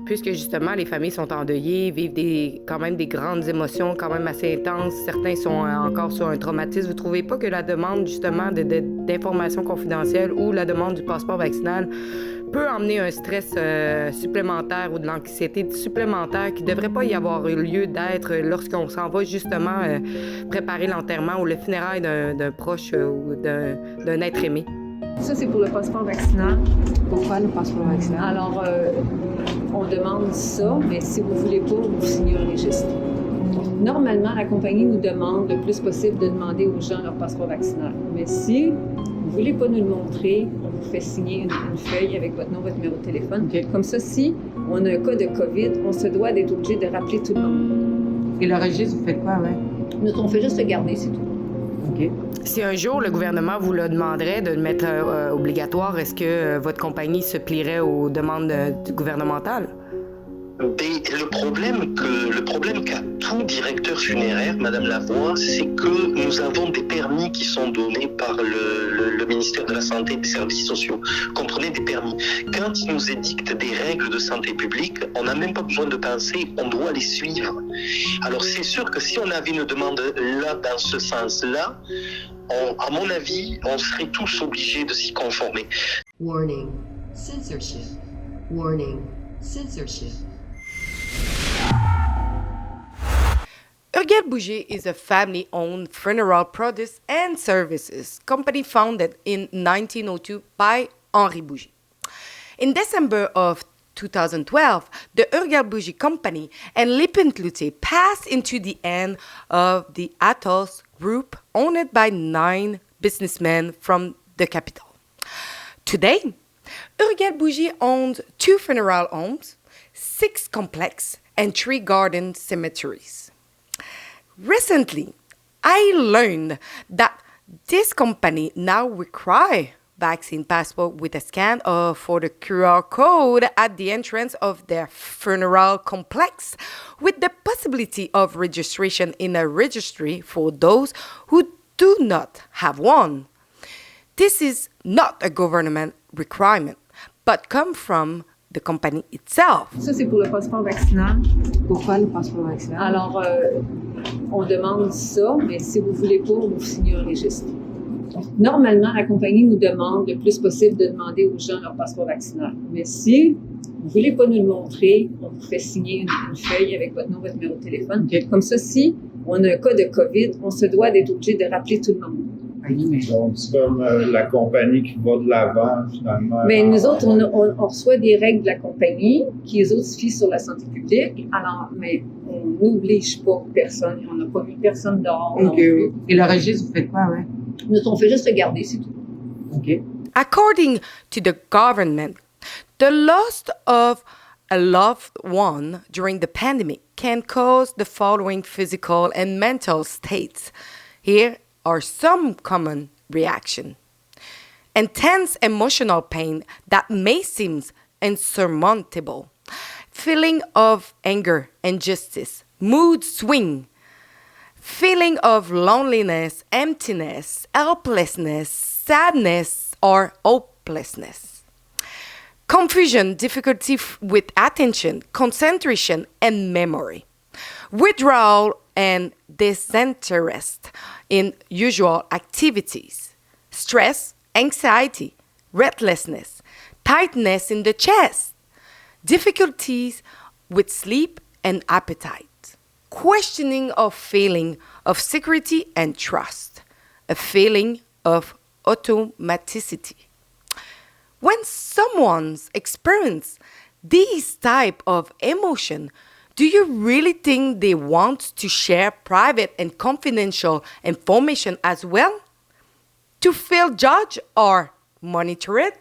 puisque justement les familles sont endeuillées, vivent quand même des grandes émotions quand même assez intenses. Certains sont encore sur un traumatisme. Vous ne trouvez pas que la demande justement d'informations confidentielles ou la demande du passeport vaccinal peut emmener un stress supplémentaire ou de l'anxiété supplémentaire qui ne devrait pas y avoir lieu d'être lorsqu'on s'en va justement préparer l'enterrement ou le funérail d'un proche ou d'un être aimé? Ça, c'est pour le passeport vaccinal. Pourquoi le passeport vaccinal? Alors, on demande ça, mais si vous ne voulez pas, vous signez un registre. Normalement, la compagnie nous demande le plus possible de demander aux gens leur passeport vaccinal. Mais si vous ne voulez pas nous le montrer, on vous fait signer une feuille avec votre nom, votre numéro de téléphone. Okay. Comme ça, si on a un cas de COVID, on se doit d'être obligé de rappeler tout le monde. Et le registre, vous faites quoi, ouais? Nous, on fait juste regarder, c'est tout. OK. Si un jour le gouvernement vous le demanderait de le mettre obligatoire, est-ce que votre compagnie se plierait aux demandes gouvernementales? Le problème qu'a tout directeur funéraire, Madame Lavoie, c'est que nous avons des permis qui sont donnés par le ministère de la Santé et des Services sociaux. Comprenez, des permis. Quand ils nous édictent des règles de santé publique, on n'a même pas besoin de penser, on doit les suivre. Alors c'est sûr que si on avait une demande là, dans ce sens-là, à mon avis, on serait tous obligés de s'y conformer. Warning, censorship. Warning, censorship. Urgell Bouger is a family-owned funeral products and services company founded in 1902 by Henri Bouger. In December of 2012, the Urgell Bouger Company and Lippinclute passed into the hands of the Athos Group, owned by 9 businessmen from the capital. Today, Urgell Bouger owns 2 funeral homes, 6 complexes, and 3 garden cemeteries. Recently, I learned that this company now requires vaccine passport with a scan for the QR code at the entrance of their funeral complex, with the possibility of registration in a registry for those who do not have one. This is not a government requirement, but comes from the company itself. Ça, c'est pour le passeport vaccinal. Pourquoi le passeport vaccinal? Alors, on demande ça, mais si vous ne voulez pas, vous signez un registre. Normalement, la compagnie nous demande le plus possible de demander aux gens leur passeport vaccinal. Mais si vous ne voulez pas nous le montrer, on vous fait signer une feuille avec votre nom, votre numéro de téléphone. Okay. Comme ça, si on a un cas de COVID, on se doit d'être obligé de rappeler tout le monde. Donc, c'est comme la compagnie qui va de l'avant, finalement. Mais nous autres, on reçoit des règles de la compagnie qui, les autres, se fient sur la santé publique. Alors, mais on n'oblige pas personne. On n'a pas mis personne dehors. Non plus. Et le registre, vous faites quoi, ouais? Nous, on fait juste regarder, c'est tout. Okay. According to the government, the loss of a loved one during the pandemic can cause the following physical and mental states. Here are some common reactions. Intense emotional pain that may seem insurmountable. Feeling of anger, injustice, mood swing. Feeling of loneliness, emptiness, helplessness, sadness, or hopelessness. Confusion, difficulty with attention, concentration, and memory. Withdrawal and disinterest in usual activities. Stress, anxiety, restlessness, tightness in the chest. Difficulties with sleep and appetite. Questioning of feeling of security and trust, a feeling of automaticity. When someone's experience these type of emotion, do you really think they want to share private and confidential information as well? To feel judged or monitored?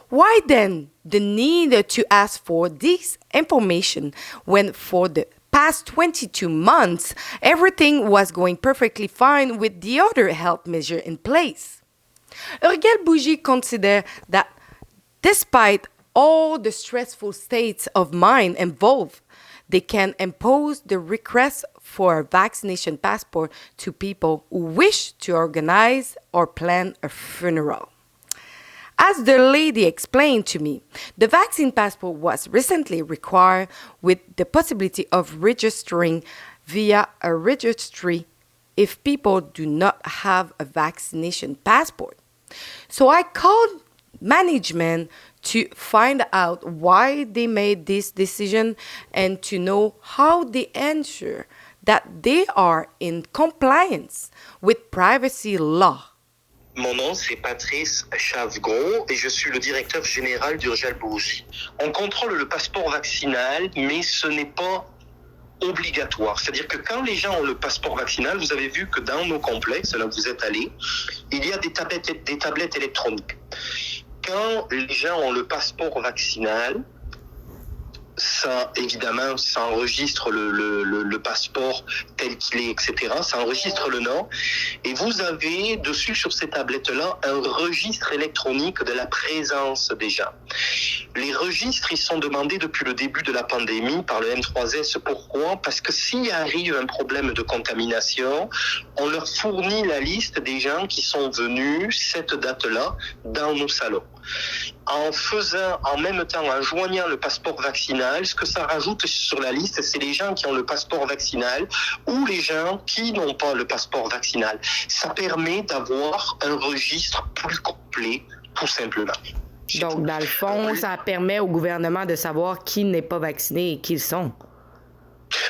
Why then the need to ask for this information when for the past 22 months, everything was going perfectly fine with the other health measure in place? Urgell Bouger considered that despite all the stressful states of mind involved, they can impose the request for a vaccination passport to people who wish to organize or plan a funeral. As the lady explained to me, the vaccine passport was recently required with the possibility of registering via a registry if people do not have a vaccination passport. So I called management to find out why they made this decision and to know how they ensure that they are in compliance with privacy law. Mon nom, c'est Patrice Chavgros et je suis le directeur général d'Urgel Bourgie. On contrôle le passeport vaccinal, mais ce n'est pas obligatoire. C'est-à-dire que quand les gens ont le passeport vaccinal, vous avez vu que dans nos complexes, là où vous êtes allés, il y a des tablettes électroniques. Quand les gens ont le passeport vaccinal, ça, évidemment, ça enregistre le passeport tel qu'il est, etc. Ça enregistre le nom. Et vous avez dessus, sur ces tablettes-là, un registre électronique de la présence des gens. Les registres, ils sont demandés depuis le début de la pandémie par le M3S. Pourquoi? Parce que s'il arrive un problème de contamination, on leur fournit la liste des gens qui sont venus cette date-là dans nos salons. En faisant, en même temps, en joignant le passeport vaccinal, ce que ça rajoute sur la liste, c'est les gens qui ont le passeport vaccinal ou les gens qui n'ont pas le passeport vaccinal. Ça permet d'avoir un registre plus complet, tout simplement. Donc, dans le fond, ça permet au gouvernement de savoir qui n'est pas vacciné et qui ils sont.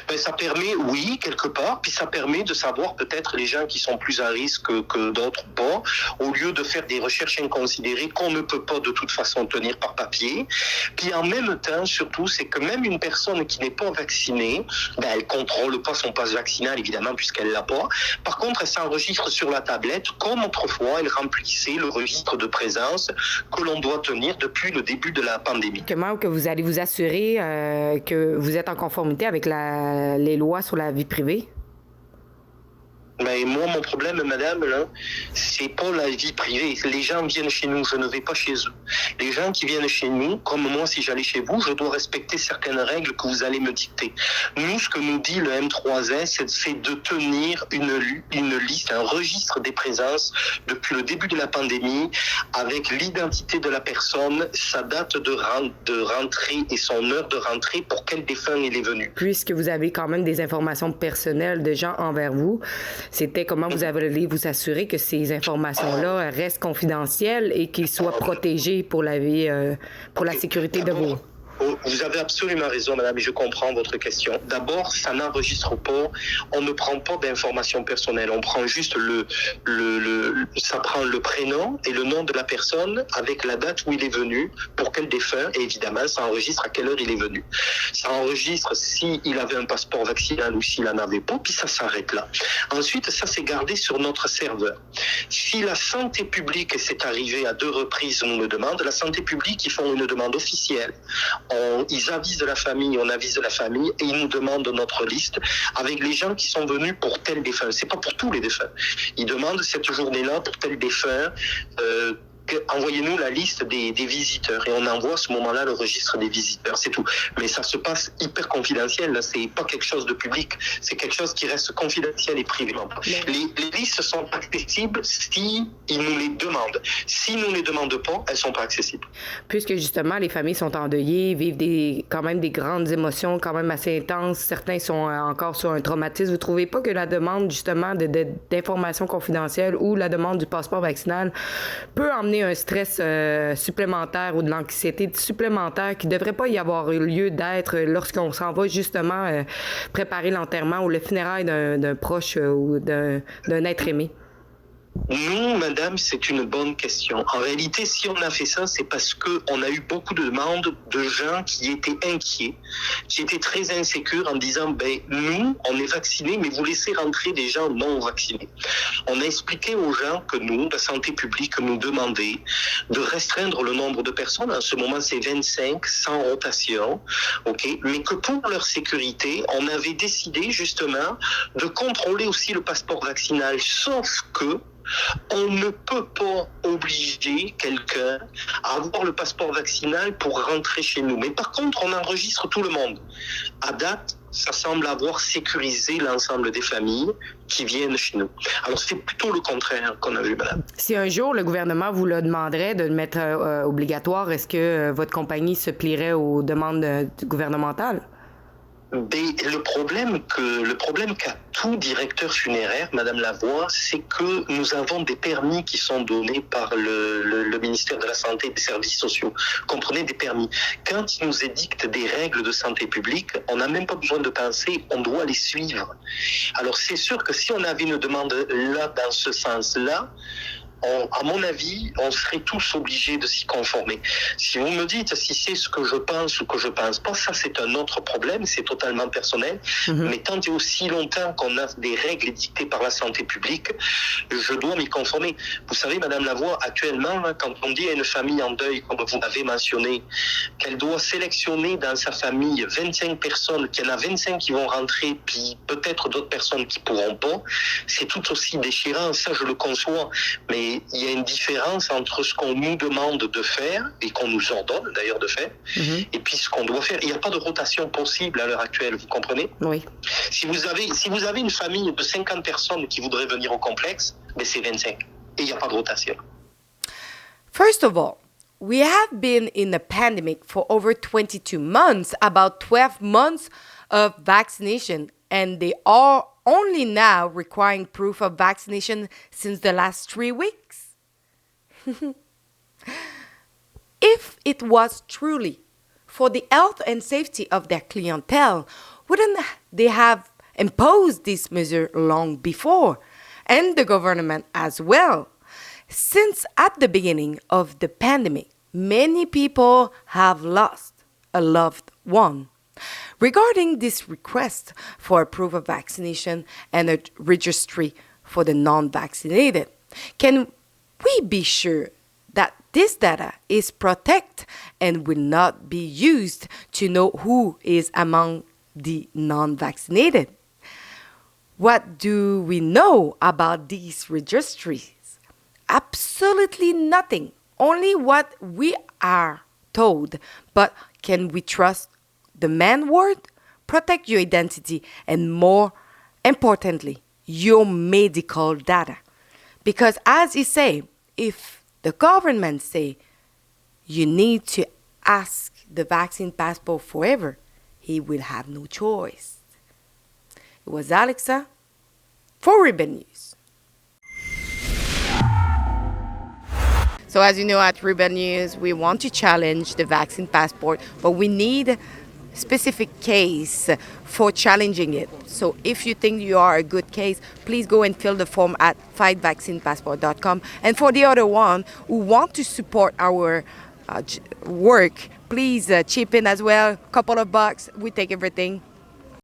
Ben, ça permet, oui, quelque part, puis ça permet de savoir peut-être les gens qui sont plus à risque que d'autres pas, au lieu de faire des recherches inconsidérées qu'on ne peut pas de toute façon tenir par papier. Puis en même temps, surtout, c'est que même une personne qui n'est pas vaccinée, ben, elle contrôle pas son passe vaccinal, évidemment, puisqu'elle l'a pas. Par contre, elle s'enregistre sur la tablette, comme autrefois, elle remplissait le registre de présence que l'on doit tenir depuis le début de la pandémie. Comment que vous allez vous assurer que vous êtes en conformité avec les lois sur la vie privée? Mais moi, mon problème, madame, là, c'est pas la vie privée. Les gens viennent chez nous, je ne vais pas chez eux. Les gens qui viennent chez nous, comme moi, si j'allais chez vous, je dois respecter certaines règles que vous allez me dicter. Nous, ce que nous dit le M3S, c'est de tenir une liste, un registre des présences depuis le début de la pandémie, avec l'identité de la personne, sa date de rentrée et son heure de rentrée, pour quel défunt il est venu. Puisque vous avez quand même des informations personnelles de gens envers vous, c'était comment vous allez vous assurer que ces informations-là restent confidentielles et qu'ils soient protégés pour la vie, pour la sécurité de vos... Vous avez absolument raison, madame, et je comprends votre question. D'abord, ça n'enregistre pas, on ne prend pas d'informations personnelles, on prend juste ça prend le prénom et le nom de la personne avec la date où il est venu, pour quel défunt, et évidemment, ça enregistre à quelle heure il est venu. Ça enregistre s'il avait un passeport vaccinal ou s'il n'en avait pas, puis ça s'arrête là. Ensuite, ça c'est gardé sur notre serveur. Si la santé publique, et c'est arrivé à 2 reprises, nous le demande, la santé publique, ils font une demande officielle. Ils avisent de la famille, on avise de la famille et ils nous demandent notre liste avec les gens qui sont venus pour tel défunt. C'est pas pour tous les défunts. Ils demandent cette journée-là pour tel défunt. Envoyez-nous la liste des visiteurs et on envoie à ce moment-là le registre des visiteurs, c'est tout. Mais ça se passe hyper confidentiel, là. C'est pas quelque chose de public, c'est quelque chose qui reste confidentiel et privé. Les listes sont accessibles si ils nous les demandent. S'ils nous les demandent pas, elles sont pas accessibles. Puisque justement les familles sont endeuillées, vivent quand même des grandes émotions quand même assez intenses, certains sont encore sur un traumatisme, vous trouvez pas que la demande justement d'informations confidentielles ou la demande du passeport vaccinal peut emmener un stress supplémentaire ou de l'anxiété supplémentaire qui ne devrait pas y avoir lieu d'être lorsqu'on s'en va justement préparer l'enterrement ou le funérail d'un proche ou d'un être aimé? Nous, madame, c'est une bonne question. En réalité, si on a fait ça, c'est parce qu'on a eu beaucoup de demandes de gens qui étaient inquiets, qui étaient très insécures en disant, nous, on est vaccinés, mais vous laissez rentrer des gens non vaccinés. On a expliqué aux gens que nous, la santé publique, nous demandait de restreindre le nombre de personnes. En ce moment, c'est 25, sans rotation, mais que pour leur sécurité, on avait décidé justement de contrôler aussi le passeport vaccinal, sauf que On ne peut pas obliger quelqu'un à avoir le passeport vaccinal pour rentrer chez nous. Mais par contre, on enregistre tout le monde. À date, ça semble avoir sécurisé l'ensemble des familles qui viennent chez nous. Alors, c'est plutôt le contraire qu'on a vu, madame. Si un jour le gouvernement vous le demanderait de le mettre obligatoire, est-ce que votre compagnie se plierait aux demandes gouvernementales? Mais le problème qu'a tout directeur funéraire, Madame Lavoie, c'est que nous avons des permis qui sont donnés par le ministère de la Santé et des Services sociaux. Comprenez, des permis. Quand il nous édicte des règles de santé publique, on n'a même pas besoin de penser, on doit les suivre. Alors c'est sûr que si on avait une demande là, dans ce sens-là, à mon avis, on serait tous obligés de s'y conformer. Si vous me dites si c'est ce que je pense ou que je pense pas, ça c'est un autre problème, c'est totalement personnel. Mais tant et aussi longtemps qu'on a des règles dictées par la santé publique, je dois m'y conformer. Vous savez, Madame Lavoie, actuellement, quand on dit à une famille en deuil, comme vous l'avez mentionné, qu'elle doit sélectionner dans sa famille 25 personnes, qu'il y en a 25 qui vont rentrer, puis peut-être d'autres personnes qui pourront pas, c'est tout aussi déchirant, ça je le conçois. Mais il y a une différence entre ce qu'on nous demande de faire, et qu'on nous ordonne d'ailleurs de faire, et puis ce qu'on doit faire. Il n'y a pas de rotation possible à l'heure actuelle, vous comprenez? Oui. Si vous avez une famille de 50 personnes qui voudraient venir au complexe, ben c'est 25. Et il n'y a pas de rotation. First of all, we have been in a pandemic for over 22 months, about 12 months of vaccination, and they are only now requiring proof of vaccination since the last 3 weeks. If it was truly for the health and safety of their clientele, wouldn't they have imposed this measure long before? And the government as well. Since at the beginning of the pandemic, many people have lost a loved one. Regarding this request for a proof of vaccination and a registry for the non-vaccinated, can we be sure that this data is protected and will not be used to know who is among the non-vaccinated? What do we know about these registries? Absolutely nothing. Only what we are told. But can we trust the man word? Protect your identity and, more importantly, your medical data. Because as he say, if the government say you need to ask the vaccine passport forever, he will have no choice. It was Alexa for Ribbon News. So as you know, at Ribbon News, we want to challenge the vaccine passport, but we need specific case for challenging it. So if you think you are a good case, please go and fill the form at fightvaccinepassport.com. And for the other one who want to support our work, please chip in as well. Couple of bucks, we take everything.